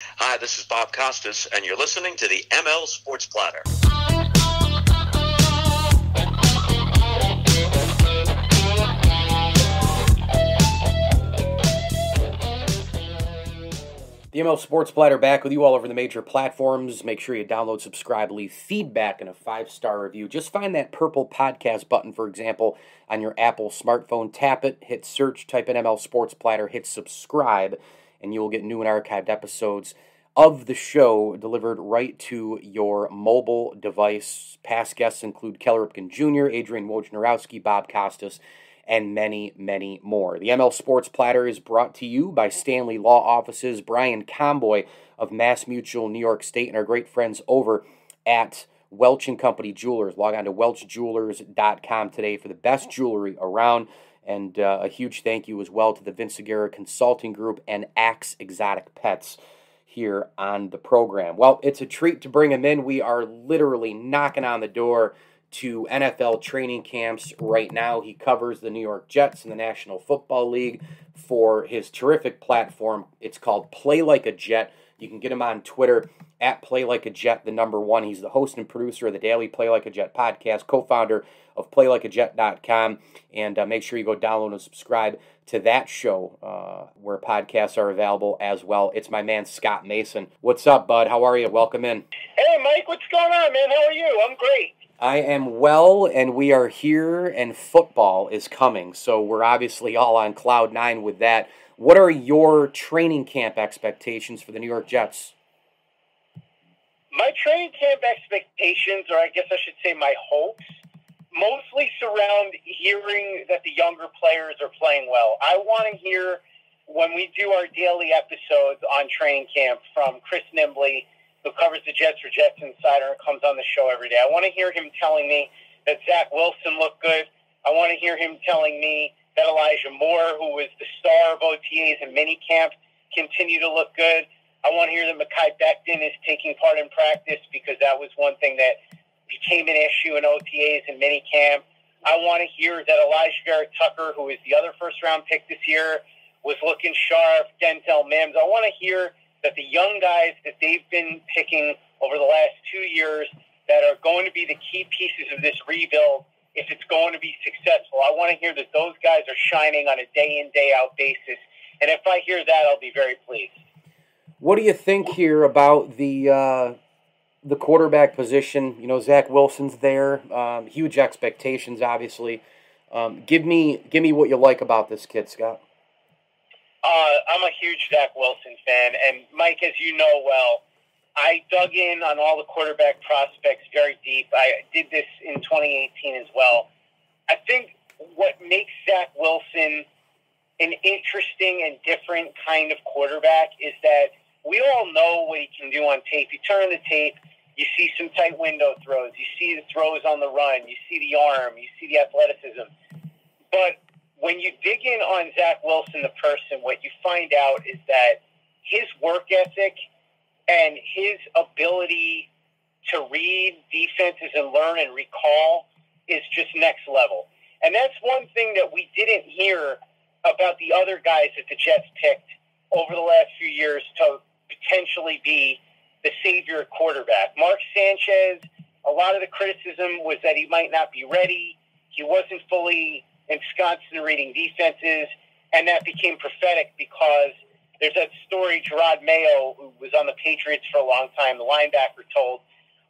Hi, this is Bob Costas, and you're listening to the ML Sports Platter. The ML Sports Platter back with you all over the major platforms. Make sure you download, subscribe, leave feedback, and a 5-star review. Just find that purple podcast button, for example, on your Apple smartphone. Tap it, hit search, type in ML Sports Platter, hit subscribe, and you will get new and archived episodes of the show delivered right to your mobile device. Past guests include Keller Ripken Jr., Adrian Wojnarowski, Bob Costas, and many, many more. The ML Sports Platter is brought to you by Stanley Law Offices, Brian Comboy of Mass Mutual, New York State, and our great friends over at Welch & Company Jewelers. Log on to welchjewelers.com today for the best jewelry around. And a huge thank you as well to the Vince Aguirre Consulting Group and Axe Exotic Pets here on the program. Well, it's a treat to bring him in. We are literally knocking on the door to NFL training camps right now. He covers the New York Jets in the National Football League for his terrific platform. It's called Play Like a Jet. You can get him on Twitter at Play Like a Jet, the number one. He's the host and producer of the daily Play Like a Jet podcast, co-founder of PlayLikeAJet.com, and make sure you go download and subscribe to that show where podcasts are available as well. It's my man, Scott Mason. What's up, bud? How are you? Welcome in. Hey, Mike. What's going on, man? How are you? I'm great. I am well, and we are here, and football is coming, so we're obviously all on cloud nine with that. What are your training camp expectations for the New York Jets? My training camp expectations, or I guess I should say my hopes, mostly surround hearing that the younger players are playing well. I want to hear, when we do our daily episodes on training camp, from Chris Nimbley, who covers the Jets for Jets Insider and comes on the show every day. I want to hear him telling me that Zach Wilson looked good. I want to hear him telling me that Elijah Moore, who was the star of OTAs and minicamp, continue to look good. I want to hear that Mekhi Becton is taking part in practice, because that was one thing that became an issue in OTAs and minicamp. I want to hear that Elijah Garrett-Tucker, who is the other first-round pick this year, was looking sharp. Denzel Mims. I want to hear that the young guys that they've been picking over the last 2 years that are going to be the key pieces of this rebuild, if it's going to be successful, I want to hear that those guys are shining on a day-in, day-out basis. And if I hear that, I'll be very pleased. What do you think here about the quarterback position? You know, Zach Wilson's there. Huge expectations, obviously. Give me what you like about this kid, Scott. I'm a huge Zach Wilson fan, and Mike, as you know well, I dug in on all the quarterback prospects very deep. I did this in 2018 as well. I think what makes Zach Wilson an interesting and different kind of quarterback is that we all know what he can do on tape. You turn the tape, you see some tight window throws, you see the throws on the run, you see the arm, you see the athleticism. But when you dig in on Zach Wilson, the person, what you find out is that his work ethic and his ability to read defenses and learn and recall is just next level. And that's one thing that we didn't hear about the other guys that the Jets picked over the last few years to potentially be the savior quarterback. Mark Sanchez, a lot of the criticism was that he might not be ready. He wasn't fully ensconced in reading defenses, and that became prophetic because there's that story Gerard Mayo, who was on the Patriots for a long time, the linebacker, told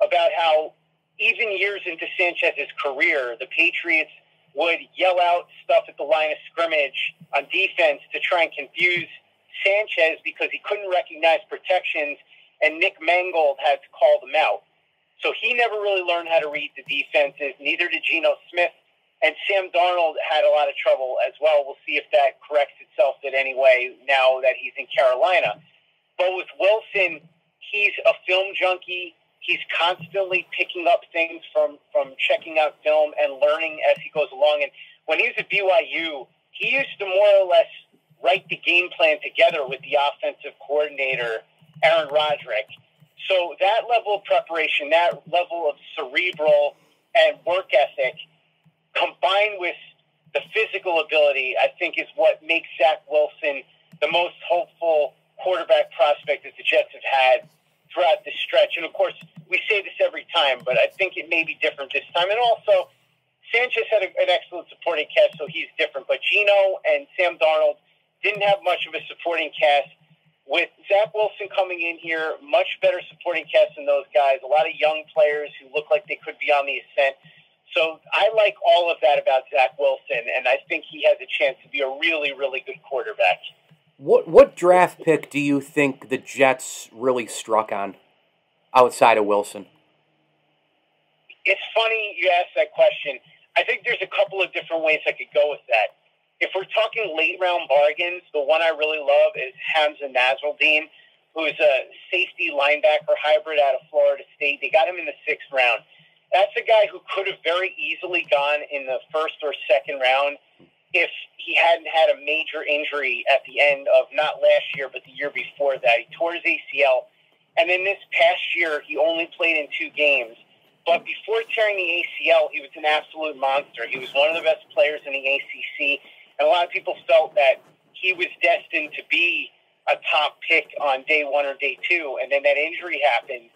about how even years into Sanchez's career, the Patriots would yell out stuff at the line of scrimmage on defense to try and confuse Sanchez because he couldn't recognize protections, and Nick Mangold had to call them out. So he never really learned how to read the defenses, neither did Geno Smith. And Sam Darnold had a lot of trouble as well. We'll see if that corrects itself in any way now that he's in Carolina. But with Wilson, he's a film junkie. He's constantly picking up things from checking out film and learning as he goes along. And when he was at BYU, he used to more or less write the game plan together with the offensive coordinator, Aaron Roderick. So that level of preparation, that level of cerebral and work ethic, combined with the physical ability, I think is what makes Zach Wilson the most hopeful quarterback prospect that the Jets have had throughout this stretch. And, of course, we say this every time, but I think it may be different this time. And also, Sanchez had an excellent supporting cast, so he's different. But Geno and Sam Darnold didn't have much of a supporting cast. With Zach Wilson coming in here, much better supporting cast than those guys. A lot of young players who look like they could be on the ascent. So I like all of that about Zach Wilson, and I think he has a chance to be a really, really good quarterback. What draft pick do you think the Jets really struck on outside of Wilson? It's funny you ask that question. I think there's a couple of different ways I could go with that. If we're talking late-round bargains, the one I really love is Hamza Nasruddin, who's a safety linebacker hybrid out of Florida State. They got him in the 6th round. That's a guy who could have very easily gone in the 1st or 2nd round if he hadn't had a major injury at the end of not last year, but the year before that. He tore his ACL. And then this past year, he only played in 2 games. But before tearing the ACL, he was an absolute monster. He was one of the best players in the ACC. And a lot of people felt that he was destined to be a top pick on day 1 or day 2. And then that injury happened.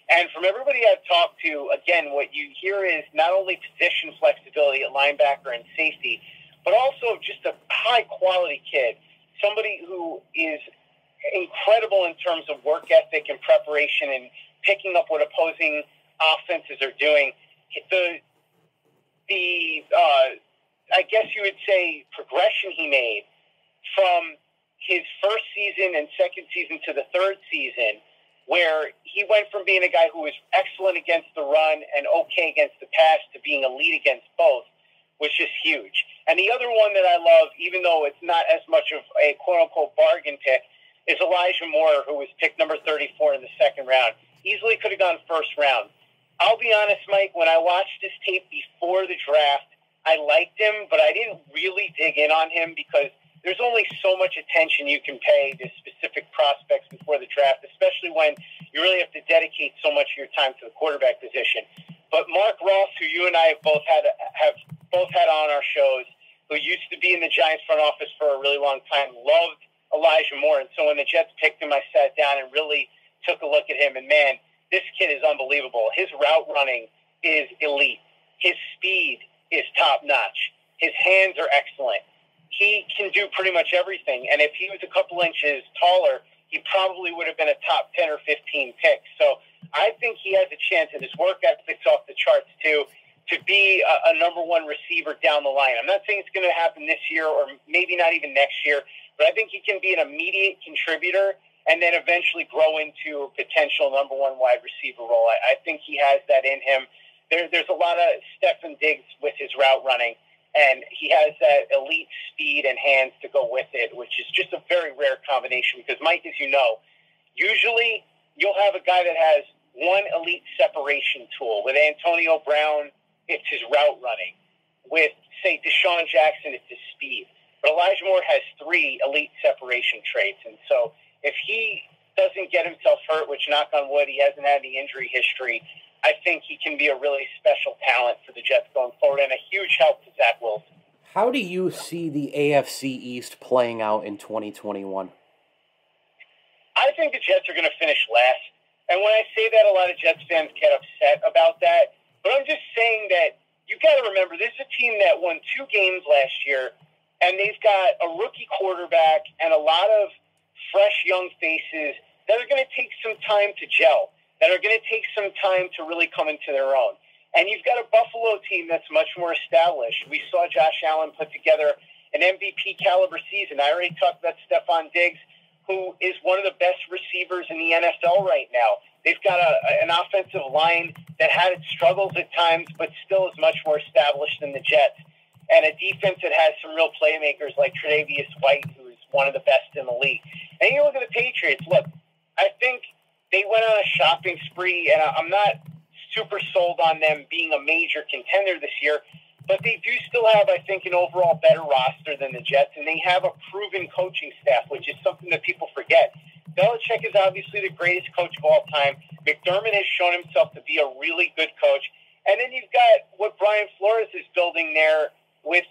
And from everybody I've talked to, again, what you hear is not only position flexibility at linebacker and safety, but also just a high-quality kid, somebody who is incredible in terms of work ethic and preparation and picking up what opposing offenses are doing. I guess you would say, progression he made from his 1st season and 2nd season to the 3rd season, where he went from being a guy who was excellent against the run and okay against the pass to being elite against both, was just huge. And the other one that I love, even though it's not as much of a quote-unquote bargain pick, is Elijah Moore, who was picked number 34 in the 2nd round. Easily could have gone 1st round. I'll be honest, Mike, when I watched this tape before the draft, I liked him, but I didn't really dig in on him because there's only so much attention you can pay to specific prospects before the draft, especially when you really have to dedicate so much of your time to the quarterback position. But Mark Ross, who you and I have both had on our shows, who used to be in the Giants front office for a really long time, loved Elijah Moore. And so when the Jets picked him, I sat down and really took a look at him. And, man, this kid is unbelievable. His route running is elite. His speed is top-notch. His hands are excellent. He can do pretty much everything. And if he was a couple inches taller, he probably would have been a top 10 or 15 pick. So I think he has a chance, and his work ethic's off the charts, too, to be a number 1 receiver down the line. I'm not saying it's going to happen this year or maybe not even next year, but I think he can be an immediate contributor and then eventually grow into a potential number 1 wide receiver role. I think he has that in him. There's a lot of Stefan Diggs with his route running, and he has that elite speed and hands to go with it, which is just a very rare combination because, Mike, as you know, usually you'll have a guy that has one elite separation tool. With Antonio Brown, it's his route running. With, say, Deshaun Jackson, it's his speed. But Elijah Moore has 3 elite separation traits, and so if he doesn't get himself hurt, which, knock on wood, he hasn't had any injury history, I think he can be a really special talent for the Jets going forward and a huge help to Zach Wilson. How do you see the AFC East playing out in 2021? I think the Jets are going to finish last. And when I say that, a lot of Jets fans get upset about that. But I'm just saying that you've got to remember, this is a team that won 2 games last year, and they've got a rookie quarterback and a lot of fresh young faces that are going to take some time to gel, that are going to take some time to really come into their own. And you've got a Buffalo team that's much more established. We saw Josh Allen put together an MVP caliber season. I already talked about Stefan Diggs, who is one of the best receivers in the NFL right now. They've got an offensive line that had its struggles at times, but still is much more established than the Jets. And a defense that has some real playmakers like Tre'Davious White, who is one of the best in the league. And you look at the Patriots. Look, I think they went on a shopping spree, and I'm not super sold on them being a major contender this year, but they do still have, I think, an overall better roster than the Jets, and they have a proven coaching staff, which is something that people forget. Belichick is obviously the greatest coach of all time. McDermott has shown himself to be a really good coach. And then you've got what Brian Flores is building there with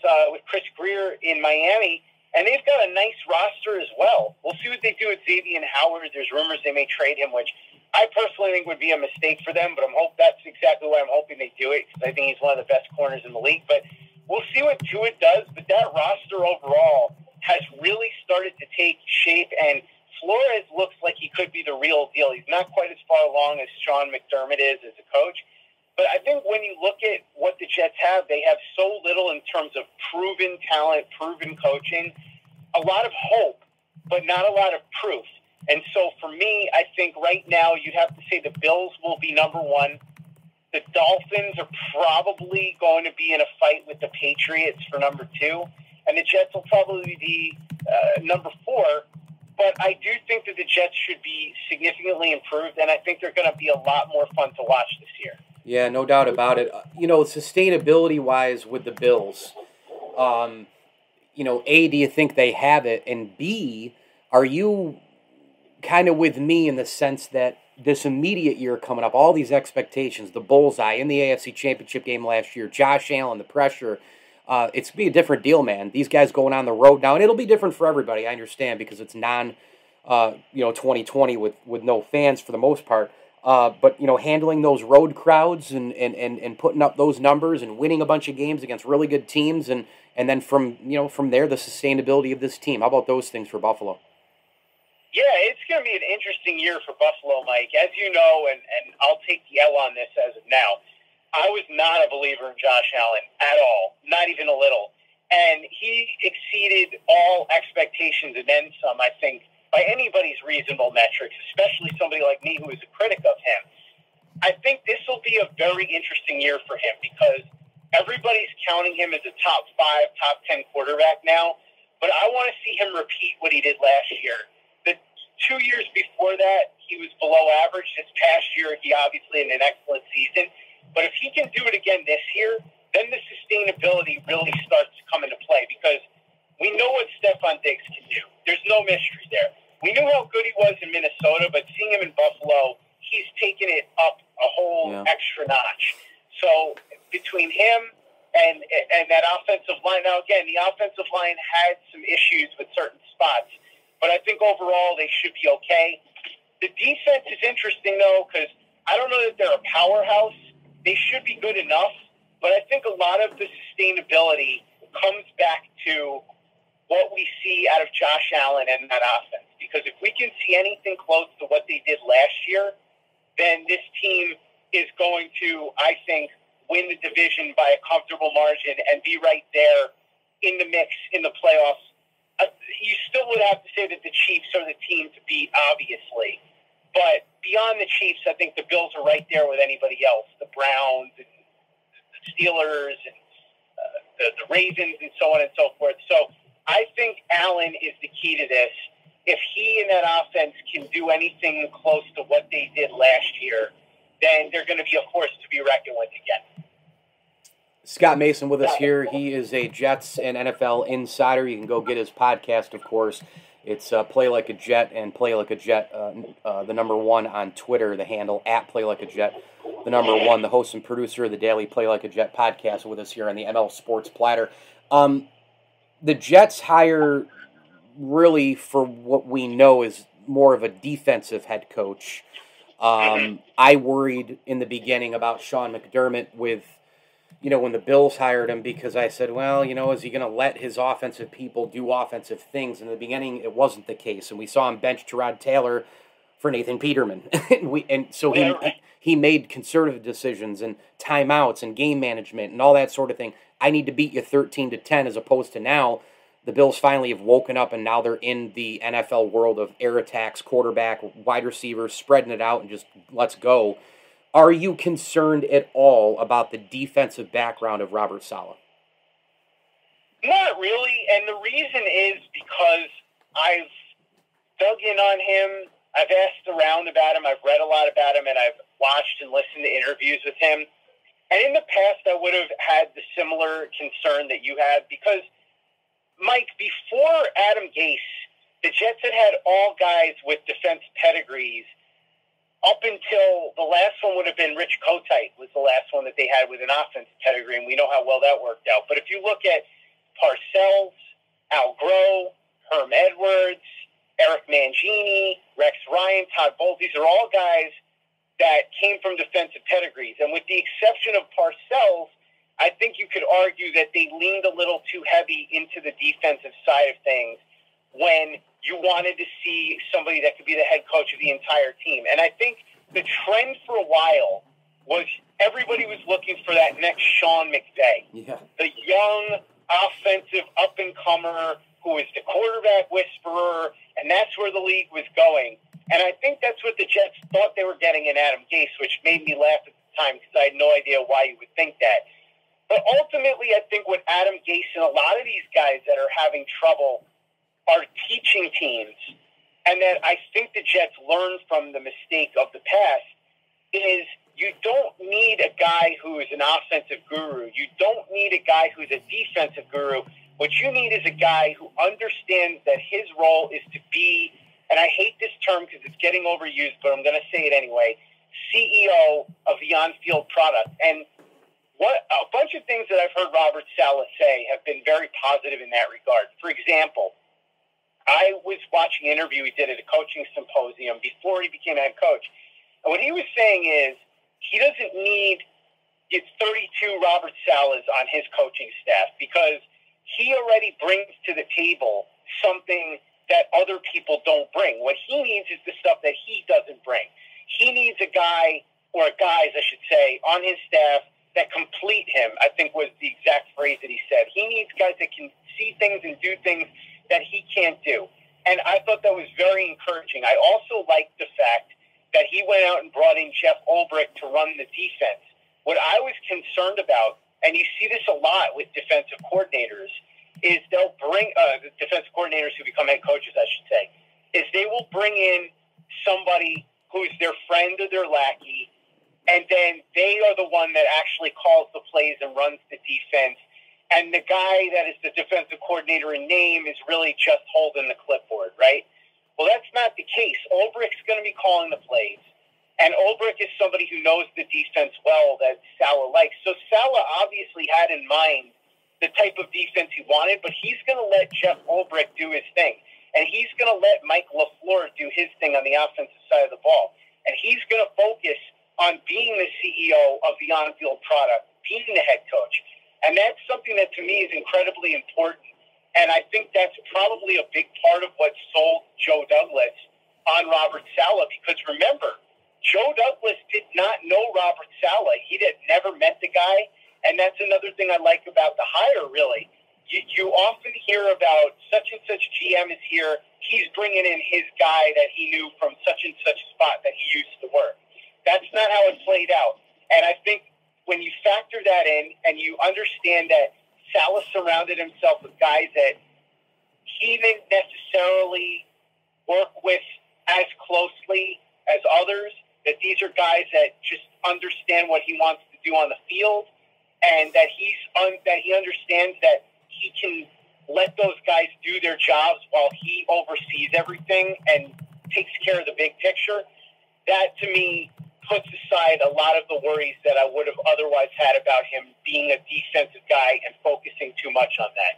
Chris Greer in Miami, And they've got a nice roster as well. We'll see what they do with Xavier Howard. There's rumors they may trade him, which I personally think would be a mistake for them, but that's exactly why I'm hoping they do it, because I think he's one of the best corners in the league. But we'll see what Tua does, but that roster overall has really started to take shape, and Flores looks like he could be the real deal. He's not quite as far along as Sean McDermott is as a coach, but I think when you look at what the Jets have, they have so little in terms of proven talent, proven coaching, a lot of hope, but not a lot of proof. And so for me, I think right now you'd have to say the Bills will be number one. The Dolphins are probably going to be in a fight with the Patriots for number two. And the Jets will probably be number four. But I do think that the Jets should be significantly improved, and I think they're going to be a lot more fun to watch this year. Yeah, no doubt about it. Sustainability-wise with the Bills, A, do you think they have it? And B, are you kind of with me in the sense that this immediate year coming up, all these expectations, the bullseye in the AFC Championship game last year, Josh Allen, the pressure, it's going to be a different deal, man. These guys going on the road now, and it'll be different for everybody, I understand, because it's 2020 with no fans for the most part. But handling those road crowds and putting up those numbers and winning a bunch of games against really good teams, and then from there, the sustainability of this team. How about those things for Buffalo? Yeah, it's going to be an interesting year for Buffalo, Mike. As you know, and I'll take the L on this as of now, I was not a believer in Josh Allen at all, not even a little. And he exceeded all expectations and then some, I think, by anybody's reasonable metrics, especially somebody like me who is a critic of him. I think this will be a very interesting year for him because everybody's counting him as a top 5, top 10 quarterback now. But I want to see him repeat what he did last year. The 2 years before that, he was below average. This past year, he obviously had an excellent season. But if he can do it again this year, then the sustainability really starts to come into play because we know what Stephon Diggs can do. There's no mystery there. We knew how good he was in Minnesota, but seeing him in Buffalo, he's taken it up a whole extra notch. So between him and that offensive line, now again, the offensive line had some issues with certain spots, but I think overall they should be okay. The defense is interesting, though, because I don't know that they're a powerhouse. They should be good enough, but I think a lot of the sustainability comes back to what we see out of Josh Allen and that offense. Because if we can see anything close to what they did last year, then this team is going to, I think, win the division by a comfortable margin and be right there in the mix in the playoffs. You still would have to say that the Chiefs are the team to beat, obviously. But beyond the Chiefs, I think the Bills are right there with anybody else. The Browns and the Steelers and the Ravens and so on and so forth. So I think Allen is the key to this. If he and that offense can do anything close to what they did last year, then they're going to be a force to be reckoned with again. Scott Mason with us here. He is a Jets and NFL insider. You can go get his podcast, of course. It's Play Like a Jet and Play Like a Jet, the number one on Twitter, the handle at Play Like a Jet, the number one, the host and producer of the daily Play Like a Jet podcast with us here on the ML Sports Platter. The Jets hire really, for what we know, is more of a defensive head coach. I worried in the beginning about Sean McDermott with, when the Bills hired him, because I said, well, is he going to let his offensive people do offensive things? In the beginning, it wasn't the case, and we saw him bench Tyrod Taylor for Nathan Peterman. So he made conservative decisions and timeouts and game management and all that sort of thing. I need to beat you 13-10, as opposed to now, the Bills finally have woken up, and now they're in the NFL world of air attacks, quarterback, wide receivers, spreading it out and just let's go. Are you concerned at all about the defensive background of Robert Saleh? Not really, and the reason is because I've dug in on him. I've asked around about him. I've read a lot about him, and I've watched and listened to interviews with him. And in the past, I would have had the similar concern that you had because, Mike, before Adam Gase, the Jets had all guys with defense pedigrees up until the last one would have been Rich Kotite was the last one that they had with an offense pedigree, and we know how well that worked out. But if you look at Parcells, Al Groh, Herm Edwards, Eric Mangini, Rex Ryan, Todd Bowles. These are all guys that came from defensive pedigrees. And with the exception of Parcells, I think you could argue that they leaned a little too heavy into the defensive side of things when you wanted to see somebody that could be the head coach of the entire team. And I think the trend for a while was everybody was looking for that next Sean McVay, the young offensive up-and-comer who is the quarterback whisperer, and that's where the league was going. And I think that's what the Jets thought they were getting in Adam Gase, which made me laugh at the time because I had no idea why you would think that. But ultimately, I think what Adam Gase and a lot of these guys that are having trouble are teaching teams, and that I think the Jets learned from the mistake of the past, is you don't need a guy who is an offensive guru. You don't need a guy who's a defensive guru. What you need is a guy who understands that his role is to be, and I hate this term because it's getting overused, but I'm going to say it anyway, CEO of the on-field product. And what a bunch of things that I've heard Robert Saleh say have been very positive in that regard. For example, I was watching an interview he did at a coaching symposium before he became head coach. And what he was saying is he doesn't need 32 Robert Salehs on his coaching staff because he already brings to the table something that other people don't bring. What he needs is the stuff that he doesn't bring. He needs a guy, or guys, I should say, on his staff that complete him, I think was the exact phrase that he said. He needs guys that can see things and do things that he can't do. And I thought that was very encouraging. I also liked the fact that he went out and brought in Jeff Ulbrich to run the defense. What I was concerned about, and you see this a lot with defensive coordinators, is they'll bring the defensive coordinators who become head coaches, I should say, is they will bring in somebody who's their friend or their lackey, and then they are the one that actually calls the plays and runs the defense. And the guy that is the defensive coordinator in name is really just holding the clipboard, right? Well, that's not the case. Ulbrich's going to be calling the plays. And Ulbrich is somebody who knows the defense well that Saleh likes. So Saleh obviously had in mind the type of defense he wanted, but he's going to let Jeff Ulbrich do his thing. And he's going to let Mike LaFleur do his thing on the offensive side of the ball. And he's going to focus on being the CEO of the on-field product, being the head coach. And that's something that to me is incredibly important. And I think that's probably a big part of what sold Joe Douglas on Robert Saleh. Because remember, Joe Douglas did not know Robert Saleh. He had never met the guy. And that's another thing I like about the hire, really. You often hear about such and such GM is here. He's bringing in his guy that he knew from such and such spot that he used to work. That's not how it played out. And I think when you factor that in and you understand that Saleh surrounded himself with guys that he didn't necessarily work with as closely as others, that these are guys that just understand what he wants to do on the field, and that he understands that he can let those guys do their jobs while he oversees everything and takes care of the big picture. That, to me, puts aside a lot of the worries that I would have otherwise had about him being a defensive guy and focusing too much on that.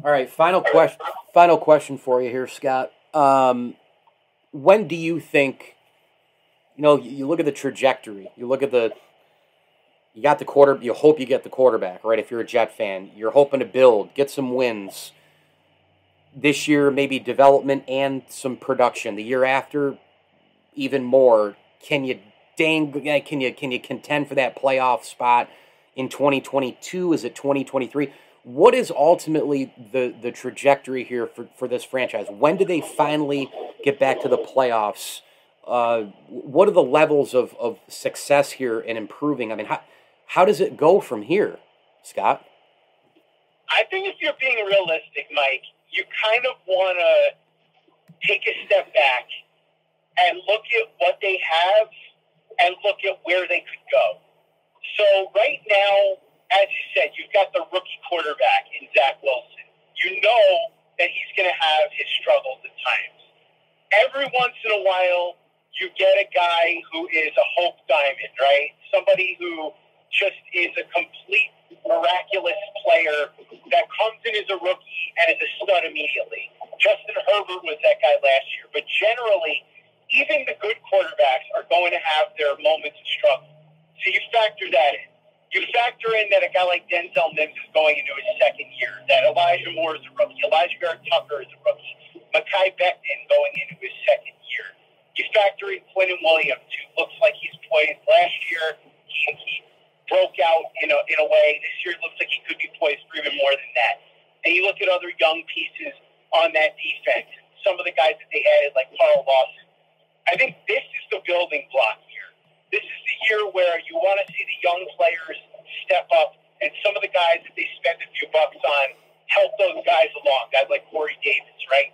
All right, final question for you here, Scott. When do you think, you look at the trajectory, you hope you get the quarterback, right? If you're a Jet fan, you're hoping to build, get some wins. This year, maybe development and some production. The year after, even more. Can you contend for that playoff spot in 2022? Is it 2023? What is ultimately the trajectory here for this franchise? When do they finally get back to the playoffs? What are the levels of success here in improving? I mean, how does it go from here, Scott? I think if you're being realistic, Mike, you kind of want to take a step back and look at what they have and look at where they could go. So right now, as you said, you've got the rookie quarterback in Zach Wilson. You know that he's going to have his struggles at times. Every once in a while, you get a guy who is a hope diamond, right? Somebody who just is a complete miraculous player that comes in as a rookie and is a stud immediately. Justin Herbert was that guy last year. But generally, even the good quarterbacks are going to have their moments of struggle. So you factor that in. You factor in that a guy like Denzel Mims is going into his second year, that Elijah Moore is a rookie, Elijah Tucker is a rookie, Mekhi Becton going into his second year. You factor in Quentin Williams, who looks like he's poised. Last year, he broke out in a way. This year, it looks like he could be poised for even more than that. And you look at other young pieces on that defense, some of the guys that they added, like Carl Lawson. I think this is the building block year. This is the year where you want to see the young players step up, and some of the guys that they spend a few bucks on help those guys along, guys like Corey Davis, right?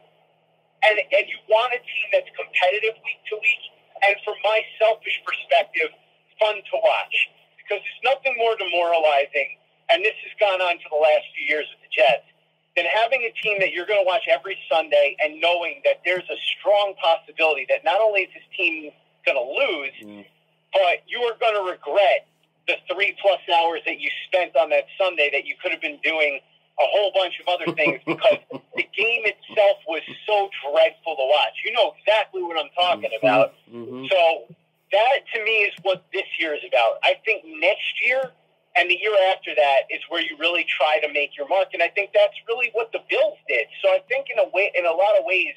And you want a team that's competitive week to week, and from my selfish perspective, fun to watch. Because there's nothing more demoralizing, and this has gone on for the last few years with the Jets, than having a team that you're going to watch every Sunday and knowing that there's a strong possibility that not only is this team going to lose, but you are going to regret the 3+ hours that you spent on that Sunday that you could have been doing a whole bunch of other things because the game itself was so dreadful to watch. You know exactly what I'm talking about. So that, to me, is what this year is about. I think next year and the year after that is where you really try to make your mark, and I think that's really what the Bills did. So I think in a lot of ways,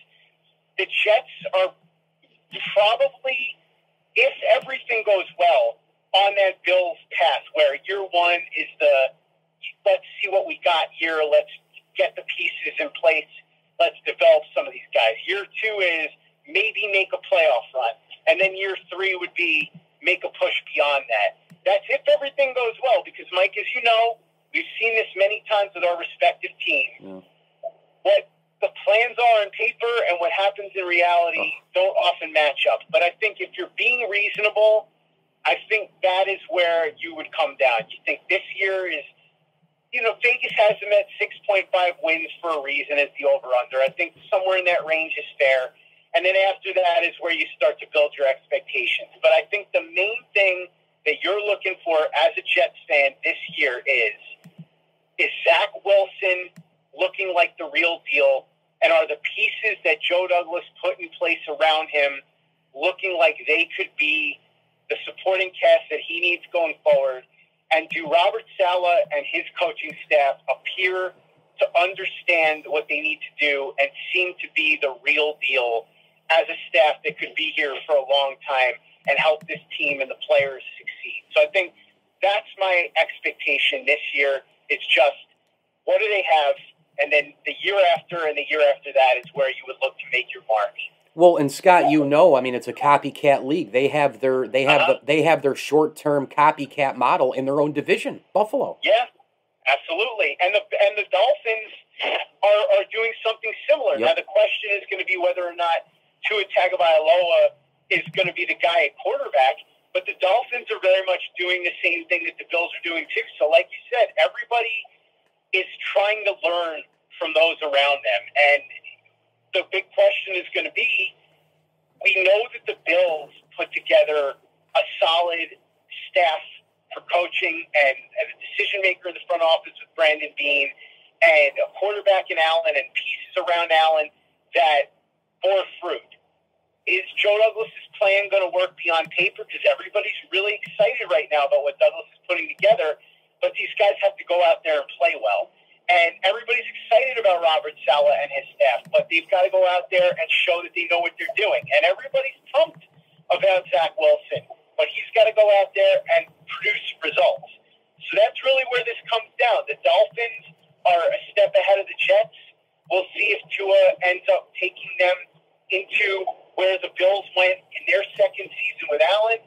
the Jets are probably, if everything goes well, on that Bills path where year one is let's see what we got here, let's get the pieces in place, let's develop some of these guys. Year two is maybe make a playoff run, and then year three would be make a push beyond that. That's if everything goes well, because, Mike, as you know, we've seen this many times with our respective teams. What the plans are on paper and what happens in reality don't often match up. But I think if you're being reasonable, I think that is where you would come down. You think this year is, Vegas has them at 6.5 wins for a reason as the over-under. I think somewhere in that range is fair. And then after that is where you start to build your expectations. But I think the main thing that you're looking for as a Jets fan this year is Zach Wilson looking like the real deal, and are the pieces that Joe Douglas put in place around him looking like they could be the supporting cast that he needs going forward, and do Robert Saleh and his coaching staff appear to understand what they need to do and seem to be the real deal as a staff that could be here for a long time and help this team and the players succeed. So I think that's my expectation this year. It's just, what do they have? And then the year after and the year after that is where you would look to make your mark. Well, and Scott, it's a copycat league. They have their short-term copycat model in their own division, Buffalo. Yeah, absolutely. And the Dolphins are doing something similar. Yep. Now the question is going to be whether or not Tua Tagovailoa is going to be the guy at quarterback, but the Dolphins are very much doing the same thing that the Bills are doing too. So like you said, everybody is trying to learn from those around them. And the big question is going to be, we know that the Bills put together a solid staff for coaching and a decision maker in the front office with Brandon Beane and a quarterback in Allen and pieces around Allen that bore fruit. Is Joe Douglas' plan going to work beyond paper? Because everybody's really excited right now about what Douglas is putting together, but these guys have to go out there and play well. And everybody's excited about Robert Saleh and his staff, but they've got to go out there and show that they know what they're doing. And everybody's pumped about Zach Wilson, but he's got to go out there and produce results. So that's really where this comes down. The Dolphins are a step ahead of the Jets. We'll see if Tua ends up taking them into where the Bills went in their second season with Allen,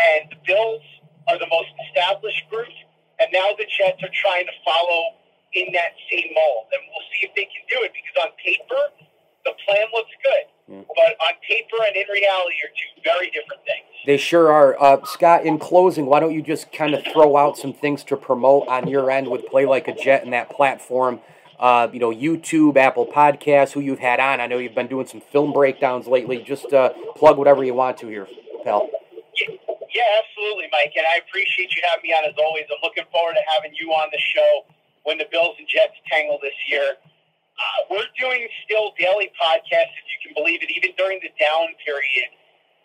and the Bills are the most established group, and now the Jets are trying to follow in that same mold, and we'll see if they can do it, because on paper, the plan looks good, but on paper and in reality are two very different things. They sure are. Scott, in closing, why don't you just kind of throw out some things to promote on your end with Play Like a Jet and that platform? YouTube, Apple Podcasts, who you've had on. I know you've been doing some film breakdowns lately. Just plug whatever you want to here, pal. Yeah, absolutely, Mike, and I appreciate you having me on as always. I'm looking forward to having you on the show when the Bills and Jets tangle this year. We're doing still daily podcasts, if you can believe it, even during the down period.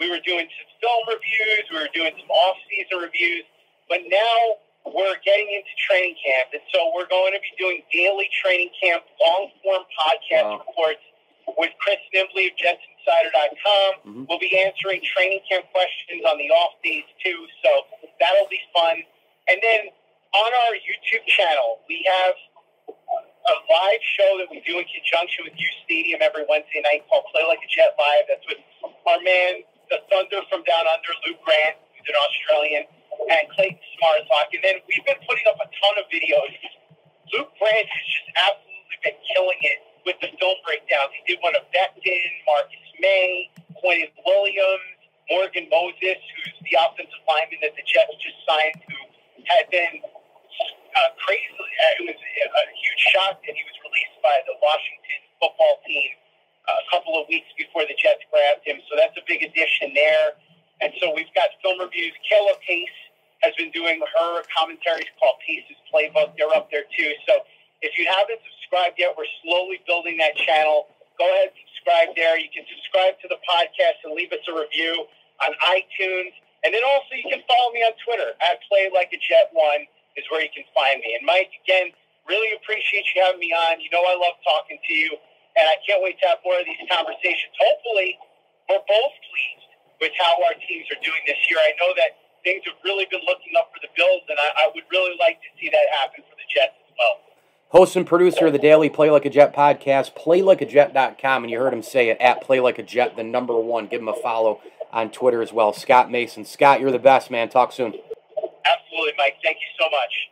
We were doing some film reviews, we were doing some off-season reviews, but now we're getting into training camp, and so we're going to be doing daily training camp long-form podcast reports with Chris Nimbley of JetsInsider.com. Mm-hmm. We'll be answering training camp questions on the off days, too, so that'll be fun. And then on our YouTube channel, we have a live show that we do in conjunction with U Stadium every Wednesday night called Play Like a Jet Live. That's with our man, the Thunder from Down Under, Luke Grant, who's an Australian, and Clayton Smartlock. And then we've been putting up a ton of videos. Luke Grant has just absolutely been killing it with the film breakdowns. He did one of Becton, Marcus May, Quentin Williams, Morgan Moses, who's the offensive lineman that the Jets just signed, who had been crazy. It was a huge shock that he was released by the Washington football team a couple of weeks before the Jets grabbed him. So that's a big addition there. And so we've got film reviews. Kayla Pace has been doing her commentaries called Pace's Playbook. They're up there too. So if you haven't subscribed yet, we're slowly building that channel. Go ahead and subscribe there. You can subscribe to the podcast and leave us a review on iTunes. And then also you can follow me on Twitter at PlayLikeAJet1 is where you can find me. And Mike, again, really appreciate you having me on. You know I love talking to you, and I can't wait to have more of these conversations. Hopefully, we're both pleased with how our teams are doing this year. I know that things have really been looking up for the Bills, and I would really like to see that happen for the Jets as well. Host and producer of the daily Play Like a Jet podcast, PlayLikeAJet.com, and you heard him say it, at PlayLikeAJet, the number one. Give him a follow on Twitter as well. Scott Mason. Scott, you're the best, man. Talk soon. Absolutely, Mike. Thank you so much.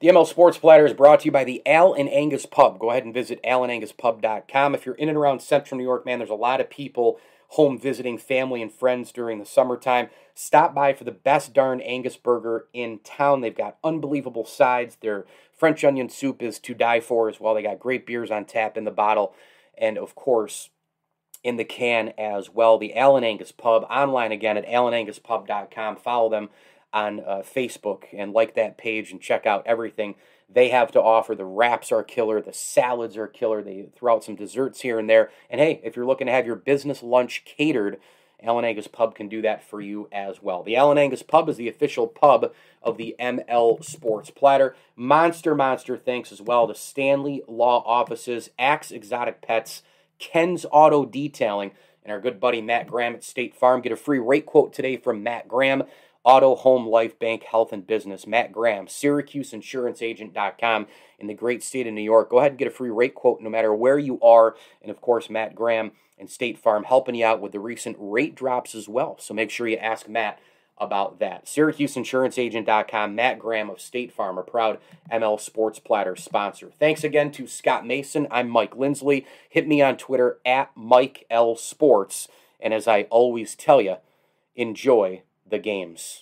The ML Sports Platter is brought to you by the Al and Angus Pub. Go ahead and visit alandanguspub.com. If you're in and around Central New York, man, there's a lot of people home visiting family and friends during the summertime. Stop by for the best darn Angus burger in town. They've got unbelievable sides. Their French onion soup is to die for as well. They got great beers on tap in the bottle and, of course, in the can as well. The Al and Angus Pub, online again at alandanguspub.com. Follow them on Facebook and like that page and check out everything they have to offer. The wraps are killer. The salads are killer. They throw out some desserts here and there. And hey, if you're looking to have your business lunch catered, Al & Angus Pub can do that for you as well. The Al & Angus Pub is the official pub of the ML Sports Platter. Monster thanks as well to Stanley Law Offices, Axe Exotic Pets, Ken's Auto Detailing, and our good buddy Matt Graham at State Farm. Get a free rate quote today from Matt Graham. Auto, Home, Life, Bank, Health, and Business. Matt Graham, SyracuseInsuranceAgent.com in the great state of New York. Go ahead and get a free rate quote no matter where you are. And, of course, Matt Graham and State Farm helping you out with the recent rate drops as well. So make sure you ask Matt about that. SyracuseInsuranceAgent.com, Matt Graham of State Farm, a proud ML Sports Platter sponsor. Thanks again to Scott Mason. I'm Mike Lindsley. Hit me on Twitter at Mike L Sports. And as I always tell you, enjoy the games.